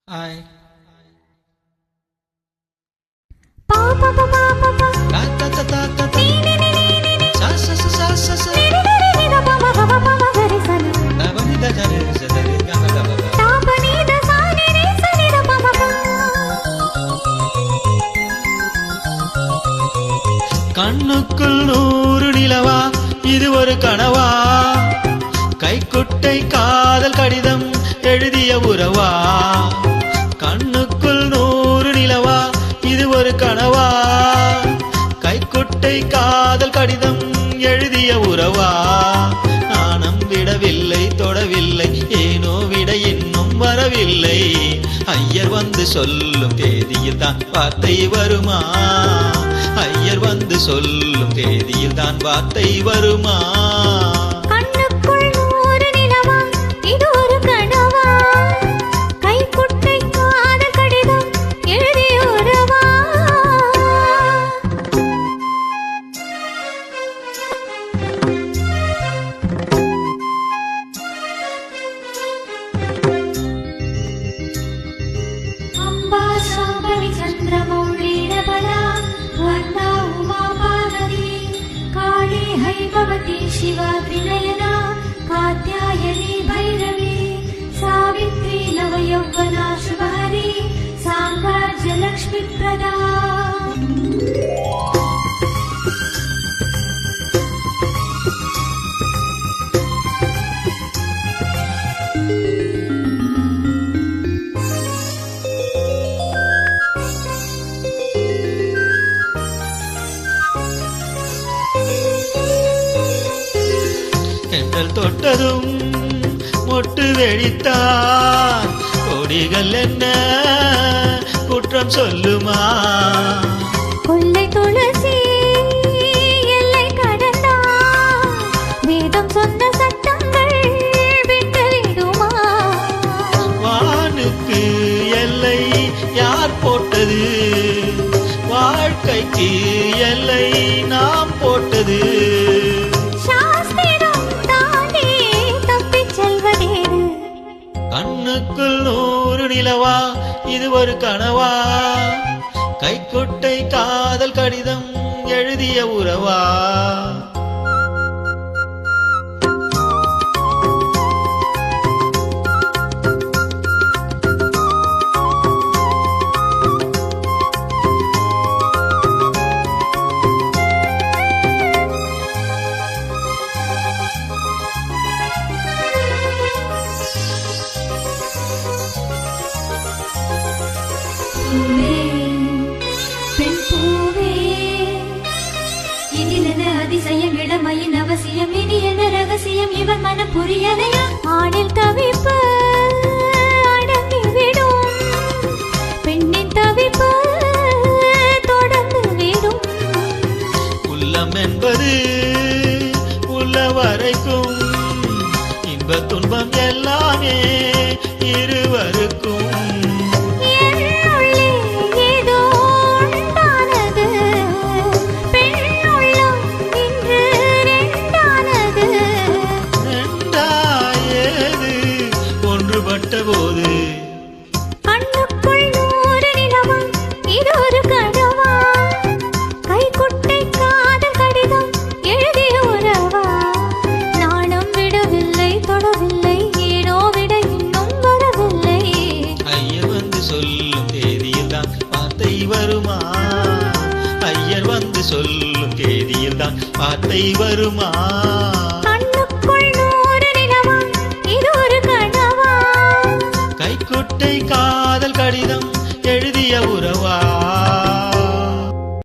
Hi. Pa pa pa pa pa pa. Ta ta ta ta ta ta. Ni ni ni ni ni ni. Sa sa sa sa sa sa. Ni ni ni ni da pa ma pa pa pa ma ga re sa ni. Da ba ni da ja re sa da re ga ma ga ba. Ta pa ni da sa ni re sa ni da pa ma pa. கண்ணுக்குள் 100 நிலவா இது ஒரு கனவா கைக்குட்டை காதல் கடிதம் எழுதிய உறவா கண்ணுக்குள் 100 நிலவா இது ஒரு கனவா கைக்குட்டை காதல் கடிதம் எழுதிய உறவா நாணம் விடவில்லை தொடவில்லை ஏனோ விட இன்னும் வரவில்லை ஐயர் வந்து சொல்லும் தேதியில் தான் வார்த்தை வருமா ஐயர் வந்து சொல்லும் தேதியில் தான் வார்த்தை வருமா கண்ணுக்குள் 100 நிலவா இது ஒரு கனவா கைக்குட்டை காதல் கடிதம் எழுதிய உறவா அம்பா சாம்பவி சந்திரமௌலீனபலா வர்ணா உமா பார்வதி காளி ஹைபவதி சிவா த்ரிநயனா காத்யாயனி பைரவி சாவித்ரி நவயௌவனா சுபஹரி சாம்ராஜ்யலக்ஷ்மி பிரதா தென்றல் தொட்டதும் மொட்டு வெடித்தான் கொடிகள் என்ன குற்றம் சொல்லுமா கொள்ளை துளசி எல்லை கடந்தா வேதம் சொன்ன சட்டங்கள் விட்டுவிடுமா வானுக்கு எல்லை யார் போட்டது வாழ்க்கைக்கு எல்லை நாம் போட்டது சாஸ்திரம் தாண்டி தப்பிச் செல்வதேது கண்ணுக்குள் 100 நிலவா இது ஒரு கனவா கைக்குட்டை காதல் கடிதம் எழுதிய உறவா பூவே, பெண் பூவே, இதிலென அதிசயம் இளமையின் அவசியம் இனி என்ன ரகசியம் இவன் மனம் புரியலையா ஆணில் தவிப்பு அடங்கிவிடும் பெண்ணின் தவிப்பு தொடர்ந்து விடும் உள்ளம் என்பது உள்ள வரைக்கும் இன்ப துன்பம் எல்லாமே இருவருக்கும் என்னுள்ளே ஏதோ உண்டானது பெண்ணுள்ளம் இன்று ரெண்டானது ரெண்டாயது ஒன்றுபட்ட போது கண்ணுக்குள் 100 நிலவா இது ஒரு கனவா கைக்குட்டை காதல் கடிதம் எழுதிய உறவா நாணம் விடவில்லை தொடவில்லை ஏனோ விட இன்னும் வரவில்லை ஐயர் வந்து சொல்லும் தேதியில் தான் வார்த்தை வருமா ஐயர் வந்து சொல்லும் தேதியில் தான் வார்த்தை வருமா கண்ணுக்குள் 100 நிலவா இது ஒரு கனவா கைக்குட்டை காதல் கடிதம் எழுதி